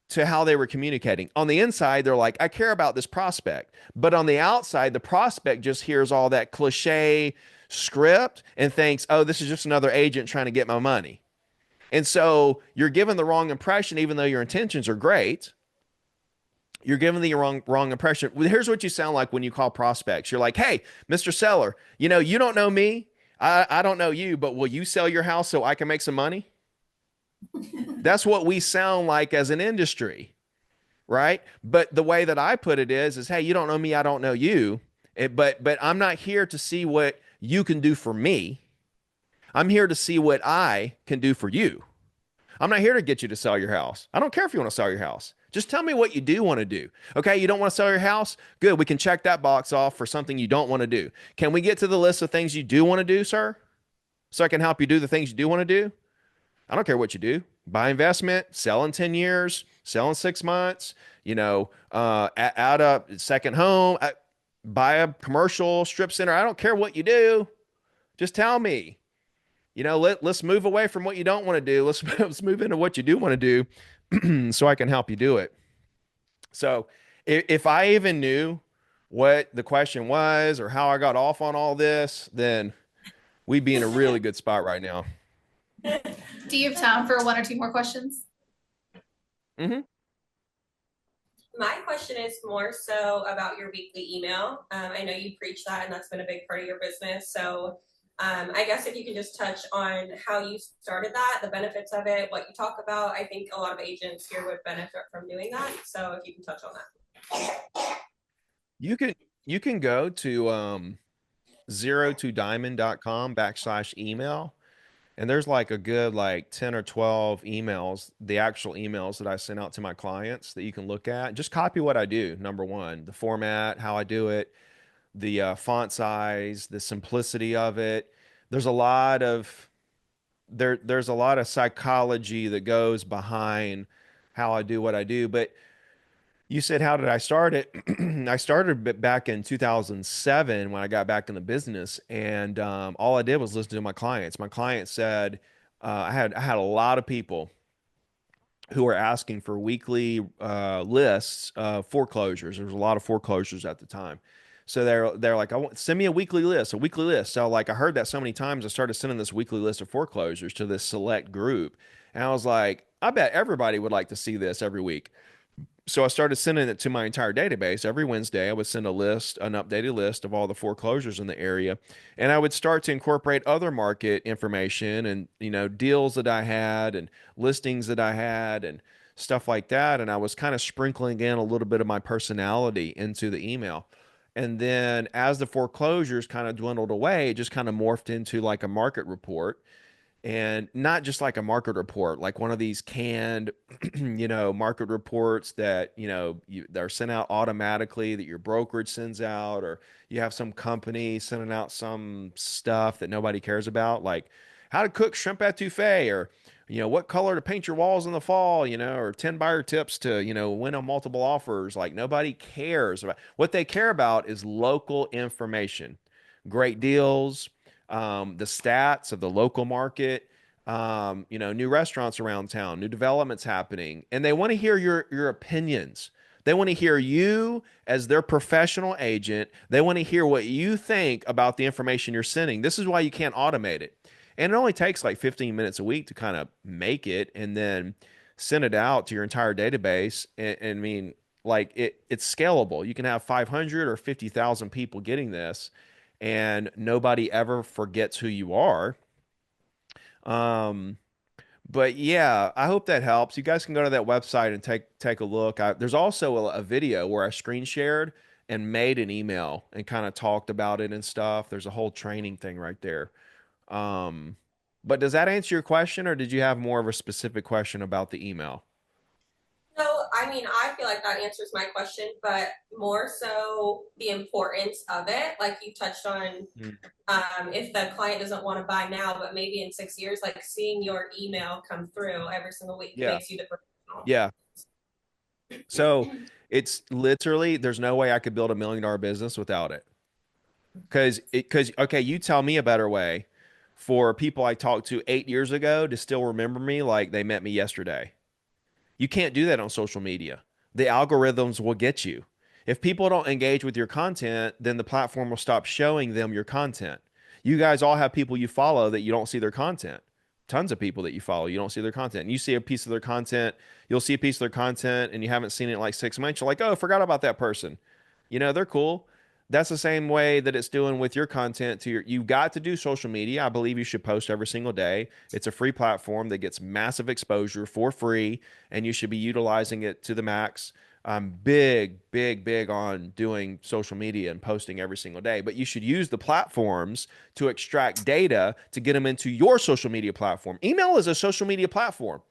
to how they were communicating. On the inside, they're like, I care about this prospect. But on the outside, the prospect just hears all that cliche script and thinks, oh, this is just another agent trying to get my money. And so you're given the wrong impression, even though your intentions are great. You're given the wrong impression. Well, here's what you sound like when you call prospects. You're like, hey, Mr. Seller, you don't know me. I don't know you, but will you sell your house so I can make some money? That's what we sound like as an industry, right? But the way that I put it is hey, you don't know me, I don't know you. But I'm not here to see what you can do for me. I'm here to see what I can do for you. I'm not here to get you to sell your house. I don't care if you want to sell your house. Just tell me what you do want to do. Okay, you don't want to sell your house? Good, we can check that box off for something you don't want to do. Can we get to the list of things you do want to do, sir? So I can help you do the things you do want to do? I don't care what you do. Buy investment, sell in 10 years, sell in 6 months, add a second home, buy a commercial strip center. I don't care what you do. Just tell me. Let's move away from what you don't want to do. Let's move into what you do want to do so I can help you do it. So if I even knew what the question was or how I got off on all this, then we'd be in a really good spot right now. Do you have time for one or two more questions? Mm-hmm. My question is more so about your weekly email. I know you preach that, and that's been a big part of your business. So I guess if you can just touch on how you started that, the benefits of it, what you talk about. I think a lot of agents here would benefit from doing that. So if you can touch on that. You can go to zero2diamond.com/email. And there's like a good 10 or 12 emails, the actual emails that I send out to my clients that you can look at. Just copy what I do. Number one, the format, how I do it, the font size, the simplicity of it. There's a lot of there's a lot of psychology that goes behind how I do what I do. But you said, how did I start it? I started back in 2007 when I got back in the business, and all I did was listen to my clients. My clients said I had a lot of people who were asking for weekly lists of foreclosures. There was a lot of foreclosures at the time, so they're like, send me a weekly list, a weekly list. So I heard that so many times, I started sending this weekly list of foreclosures to this select group, and I was like, I bet everybody would like to see this every week. So I started sending it to my entire database. Every Wednesday, I would send an updated list of all the foreclosures in the area. And I would start to incorporate other market information and, deals that I had and listings that I had and stuff like that. And I was kind of sprinkling in a little bit of my personality into the email. And then as the foreclosures kind of dwindled away, it just kind of morphed into like a market report, and not just like a market report, like one of these canned, market reports that, they're sent out automatically, that your brokerage sends out, or you have some company sending out some stuff that nobody cares about, like how to cook shrimp etouffee, or, what color to paint your walls in the fall, or 10 buyer tips to, win on multiple offers. Like nobody cares about. What they care about is local information, great deals, the stats of the local market, new restaurants around town, new developments happening, and they want to hear your opinions. They want to hear you as their professional agent. They want to hear what you think about the information you're sending. This is why you can't automate it. And it only takes like 15 minutes a week to kind of make it and then send it out to your entire database. And I mean, Like it's scalable. You can have 500 or 50,000 people getting this, and nobody ever forgets who you are. Um, but yeah, I hope that helps. You guys can go to that website and take a look. There's also a video where I screen shared and made an email and kind of talked about it and stuff. There's a whole training thing right there. Um, but does that answer your question, or did you have more of a specific question about the email? No, I mean, I feel like that answers my question, but more so the importance of it. Like you touched on, Mm. if the client doesn't want to buy now, but maybe in 6 years, like seeing your email come through every single week Yeah. makes you the professional. Yeah. So it's literally, there's no way I could build $1 million business without it. Because okay, you tell me a better way for people I talked to 8 years ago to still remember me like they met me yesterday. You can't do that on social media. The algorithms will get you. If people don't engage with your content, then the platform will stop showing them your content. You guys all have people you follow that you don't see their content. Tons of people that you follow, you don't see their content. And you see a piece of their content, you'll see a piece of their content and you haven't seen it in like 6 months. You're like, oh, I forgot about that person. They're cool. That's the same way that it's doing with your content to you've got to do social media. I believe you should post every single day. It's a free platform that gets massive exposure for free, and you should be utilizing it to the max. I'm big, big, big on doing social media and posting every single day, but you should use the platforms to extract data to get them into your social media platform. Email is a social media platform.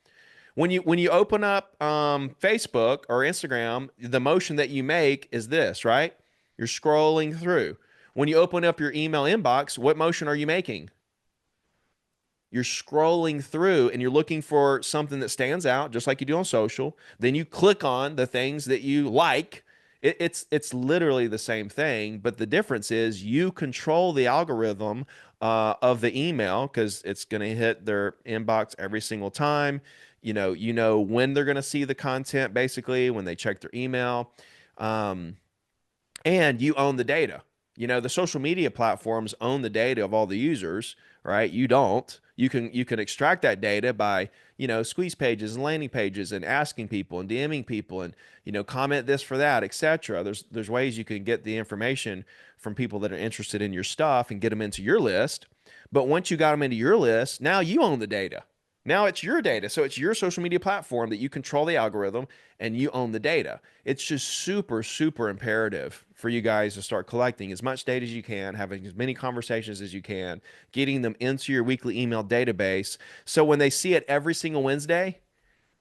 When you open up Facebook or Instagram, the motion that you make is this, right? You're scrolling through. When you open up your email inbox, what motion are you making? You're scrolling through and you're looking for something that stands out, just like you do on social. Then you click on the things that you like. It's literally the same thing, but the difference is you control the algorithm of the email because it's going to hit their inbox every single time. You know when they're going to see the content, basically when they check their email. Um, and you own the data. The social media platforms own the data of all the users, right? You don't. You can extract that data by, squeeze pages and landing pages and asking people and DMing people and, comment this for that, etc. There's ways you can get the information from people that are interested in your stuff and get them into your list. But once you got them into your list, now you own the data. Now it's your data. So it's your social media platform that you control the algorithm and you own the data. It's just super, super imperative for you guys to start collecting as much data as you can, having as many conversations as you can, getting them into your weekly email database. So when they see it every single Wednesday,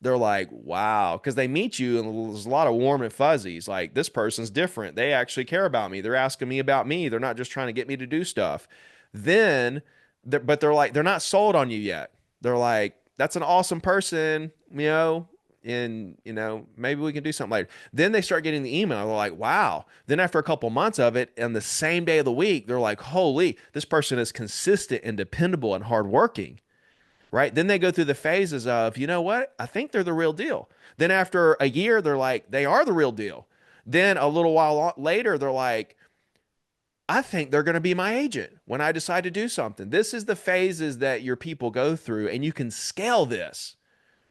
they're like, wow, because they meet you and there's a lot of warm and fuzzies. Like, this person's different. They actually care about me. They're asking me about me. They're not just trying to get me to do stuff. Then, but they're like, they're not sold on you yet. They're like, that's an awesome person, and maybe we can do something later. Then they start getting the email. They're like, wow. Then after a couple months of it, and the same day of the week, they're like, holy, this person is consistent and dependable and hardworking, right? Then they go through the phases of, you know what? I think they're the real deal. Then after a year, they're like, they are the real deal. Then a little while later, they're like, I think they're going to be my agent when I decide to do something. This is the phases that your people go through, and you can scale this,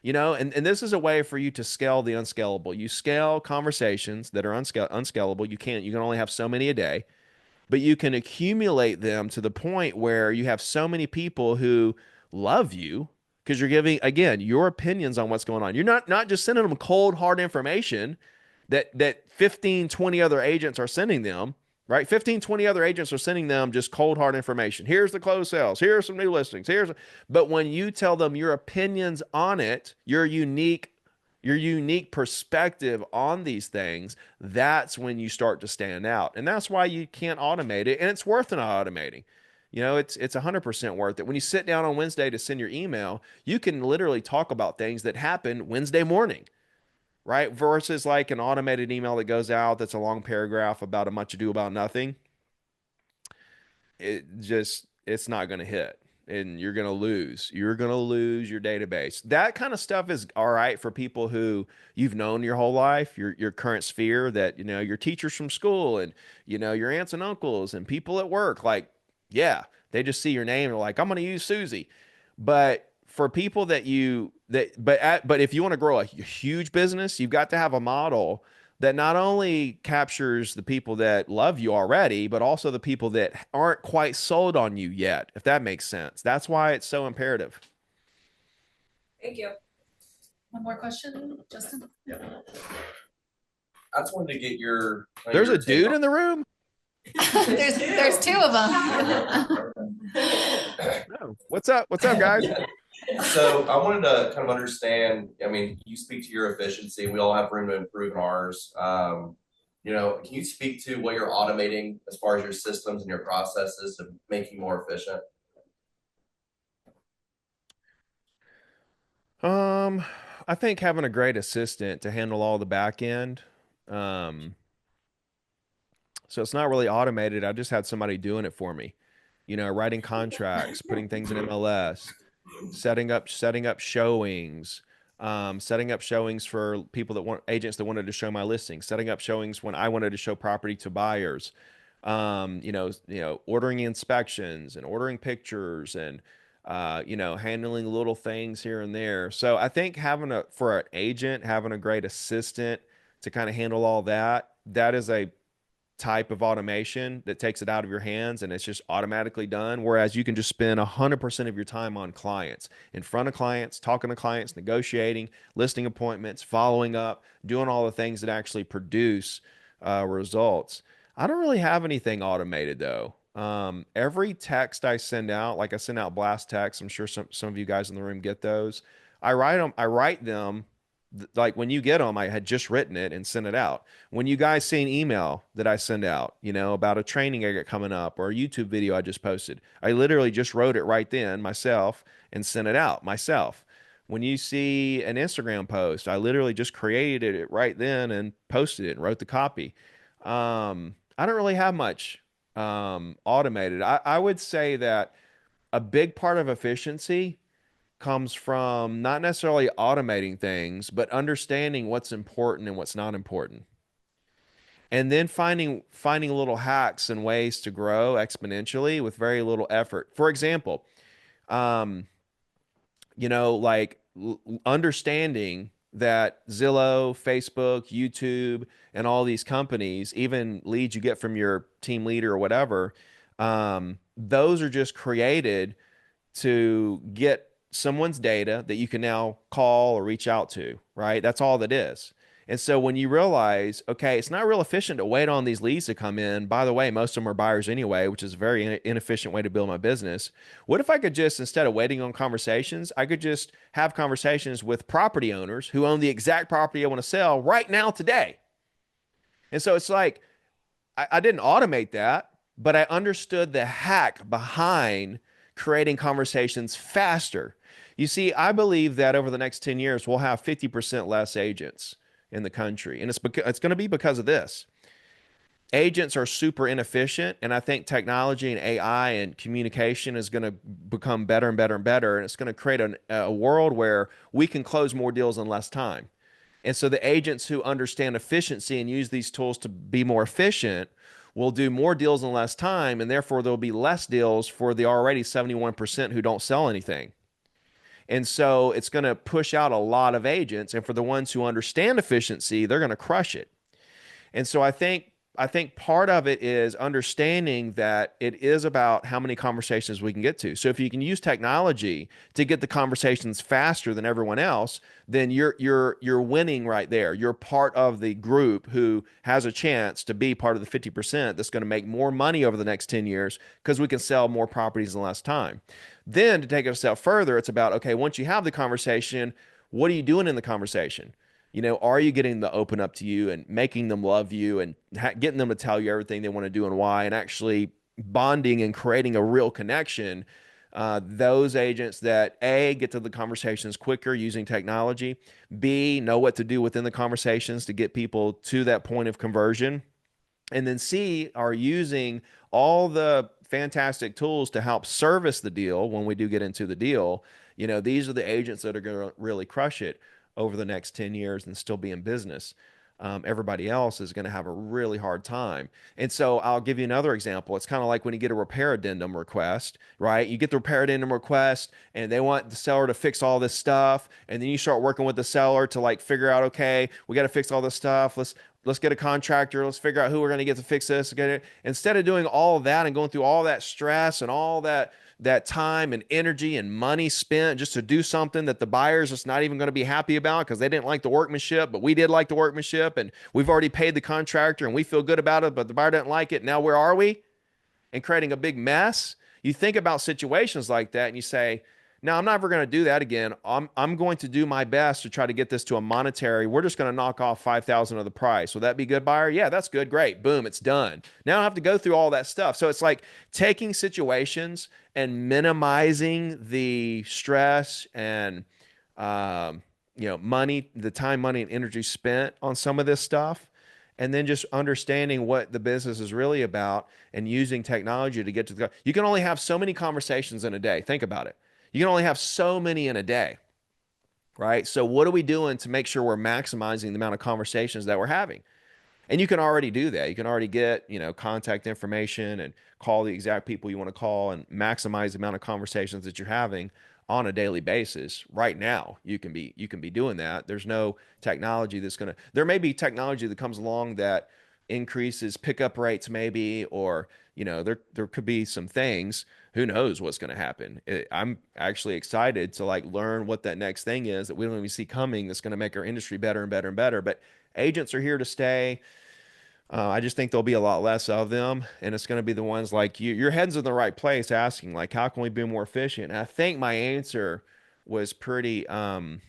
and this is a way for you to scale the unscalable. You scale conversations that are unscalable. You can only have so many a day, but you can accumulate them to the point where you have so many people who love you because you're giving, again, your opinions on what's going on. You're not just sending them cold hard information that 15, 20 other agents are sending them, right? 15, 20 other agents are sending them just cold hard information. Here's the closed sales, here's some new listings, but when you tell them your opinions on it, your unique perspective on these things, that's when you start to stand out. And that's why you can't automate it. And it's worth not automating. It's 100% worth it. When you sit down on Wednesday to send your email, you can literally talk about things that happen Wednesday morning, right? Versus like an automated email that goes out that's a long paragraph about a much ado about nothing. It's not going to hit, and you're going to lose your database. That kind of stuff is all right for people who you've known your whole life, your current sphere, that your teachers from school, and your aunts and uncles and people at work. Like, yeah, they just see your name and they're like, I'm going to use Susie. But for people but if you want to grow a huge business, you've got to have a model that not only captures the people that love you already, but also the people that aren't quite sold on you yet, if that makes sense. That's why it's so imperative. Thank you. One more question, Justin? I just wanted to get your. There's your a dude in the room? There's two of them. No. What's up? What's up, guys? Yeah. So I wanted to kind of understand. I mean, you speak to your efficiency. We all have room to improve in ours. Can you speak to what you're automating as far as your systems and your processes to make you more efficient? I think having a great assistant to handle all the back end. Um, so it's not really automated. I just had somebody doing it for me. Writing contracts, putting things in MLS, setting up showings, setting up showings for people that want agents that wanted to show my listings, setting up showings when I wanted to show property to buyers, ordering inspections and ordering pictures and handling little things here and there. So I think for an agent, having a great assistant to kind of handle all that, that is a type of automation that takes it out of your hands and it's just automatically done. Whereas you can just spend 100% of your time on clients, in front of clients, talking to clients, negotiating, listing appointments, following up, doing all the things that actually produce results. I don't really have anything automated though. Every text I send out, like I send out blast texts, I'm sure some of you guys in the room get those. I write them like when you get them, I had just written it and sent it out. When you guys see an email that I send out, about a training I got coming up or a YouTube video I just posted, I literally just wrote it right then myself and sent it out myself. When you see an Instagram post, I literally just created it right then and posted it and wrote the copy. I don't really have much automated. I would say that a big part of efficiency comes from not necessarily automating things, but understanding what's important and what's not important. And then finding little hacks and ways to grow exponentially with very little effort. For example, um, like understanding that Zillow, Facebook, YouTube, and all these companies, even leads you get from your team leader or whatever, those are just created to get someone's data that you can now call or reach out to, right? That's all that is. And so when you realize, okay, it's not real efficient to wait on these leads to come in. By the way, most of them are buyers anyway, which is a very inefficient way to build my business. What if I could just, instead of waiting on conversations, I could just have conversations with property owners who own the exact property I want to sell right now today? And so it's like, I didn't automate that, but I understood the hack behind creating conversations faster. You see, I believe that over the next 10 years, we'll have 50% less agents in the country. And it's going to be because of this. Agents are super inefficient. And I think technology and AI and communication is going to become better and better and better. And it's going to create a world where we can close more deals in less time. And so the agents who understand efficiency and use these tools to be more efficient will do more deals in less time. And therefore, there'll be less deals for the already 71% who don't sell anything. And so it's going to push out a lot of agents. And for the ones who understand efficiency, they're going to crush it. And so I think part of it is understanding that it is about how many conversations we can get to. So if you can use technology to get the conversations faster than everyone else, then you're winning right there. You're part of the group who has a chance to be part of the 50% that's going to make more money over the next 10 years because we can sell more properties in less time. Then to take it a step further, it's about, okay, once you have the conversation, what are you doing in the conversation? Are you getting them to open up to you and making them love you and getting them to tell you everything they want to do and why, and actually bonding and creating a real connection? Those agents that A, get to the conversations quicker using technology, B, know what to do within the conversations to get people to that point of conversion, and then C, are using all the fantastic tools to help service the deal when we do get into the deal. These are the agents that are going to really crush it over the next 10 years and still be in business. Everybody else is going to have a really hard time. And so I'll give you another example. It's kind of like when you get a repair addendum request, right? You get the repair addendum request and they want the seller to fix all this stuff. And then you start working with the seller to like figure out, okay, we got to fix all this stuff. let's get a contractor. Let's figure out who we're going to get to fix this. Get it. Instead of doing all of that and going through all that stress and all that time and energy and money spent just to do something that the buyer's just not even going to be happy about because they didn't like the workmanship, but we did like the workmanship and we've already paid the contractor and we feel good about it, but the buyer didn't like it. Now where are we? And creating a big mess. You think about situations like that and you say, no, I'm never going to do that again. I'm going to do my best to try to get this to a monetary. We're just going to knock off 5,000 of the price. Will that be good, buyer? Yeah, that's good. Great. Boom, it's done. Now I don't have to go through all that stuff. So it's like taking situations and minimizing the stress and money, the time, money, and energy spent on some of this stuff, and then just understanding what the business is really about and using technology to get to the. You can only have so many conversations in a day. Think about it. You can only have so many in a day, right? So what are we doing to make sure we're maximizing the amount of conversations that we're having? And you can already do that. You can already get, contact information and call the exact people you want to call and maximize the amount of conversations that you're having on a daily basis. Right now, you can be doing that. There's no technology that's going to. There may be technology that comes along that increases pickup rates maybe, or there could be some things. Who knows what's going to happen? I'm actually excited to like learn what that next thing is that we don't even see coming that's going to make our industry better and better and better. But agents are here to stay. I just think there'll be a lot less of them, and it's going to be the ones like you. Your head's in the right place, asking like, how can we be more efficient? And I think my answer was pretty good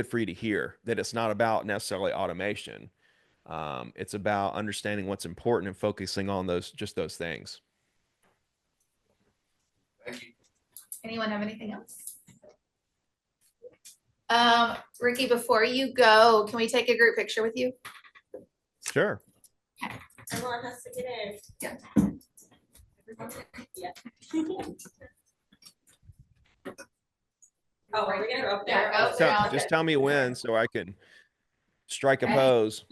for you to hear. That it's not about necessarily automation. It's about understanding what's important and focusing on those things. Thank you. Anyone have anything else? Ricky, before you go, can we take a group picture with you? Sure. Everyone has to get in. Yeah. Yeah. Oh, are we gonna go up there? Yeah, go. Just tell me when so I can strike a pose.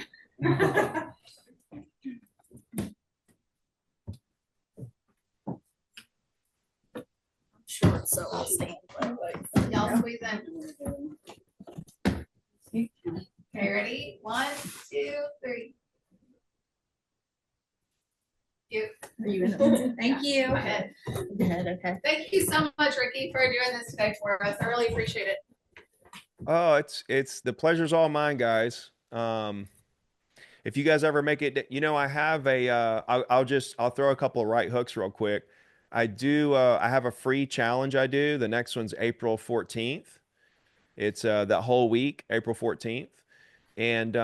Short, so I'll stand. Y'all squeeze in. Okay, ready? 1, 2, 3. Are you in? Thank you. Go ahead, okay. Thank you so much, Ricky, for doing this today for us. I really appreciate it. Oh, it's the pleasure's all mine, guys. If you guys ever make it, I have I'll throw a couple of right hooks real quick. I have a free challenge I do. The next one's April 14th. It's that whole week, April 14th. And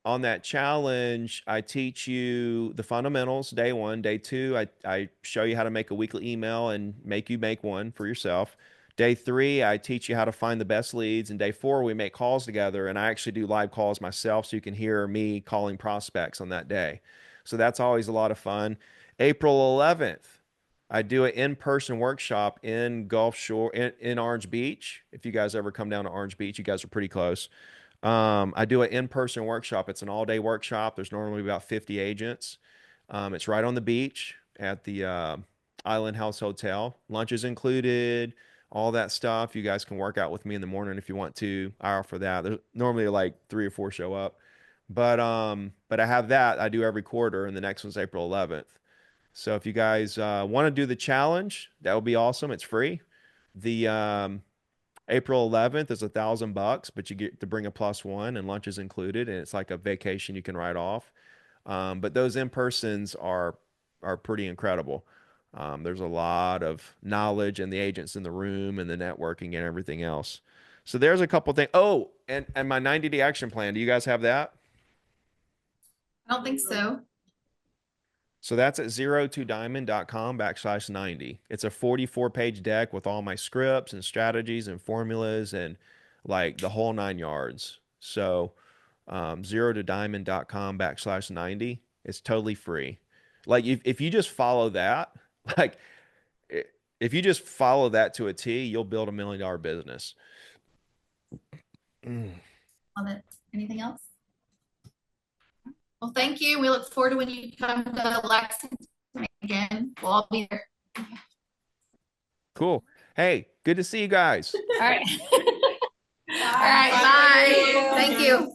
on that challenge, I teach you the fundamentals, day one. Day two, I show you how to make a weekly email and make you make one for yourself. Day three, I teach you how to find the best leads. And day four, we make calls together. And I actually do live calls myself so you can hear me calling prospects on that day. So that's always a lot of fun. April 11th, I do an in-person workshop in Gulf Shore, in Orange Beach. If you guys ever come down to Orange Beach, you guys are pretty close. I do an in-person workshop. It's an all-day workshop. There's normally about 50 agents. It's right on the beach at the Island House Hotel. Lunch is included, all that stuff. You guys can work out with me in the morning if you want to. I offer that. There's normally like 3 or 4 show up. But I have that. I do every quarter, and the next one's April 11th. So if you guys want to do the challenge, that would be awesome. It's free. The April 11th is $1,000, but you get to bring a +1 and lunch is included, and it's like a vacation you can write off. But those in-persons are pretty incredible. There's a lot of knowledge and the agents in the room and the networking and everything else. So there's a couple things. Oh, and my 90-day action plan. Do you guys have that? I don't think so. So that's at 0 to diamond.com/90. It's a 44-page deck with all my scripts and strategies and formulas and like the whole 9 yards. So 0 to diamond.com/90. It's totally free. Like if you just follow that, like if you just follow that to a T, you'll build $1 million business. Love it. Anything else? Well, thank you. We look forward to when you come to Lexington again. We'll all be there. Cool. Hey, good to see you guys. All right. All right. Bye. Thank you.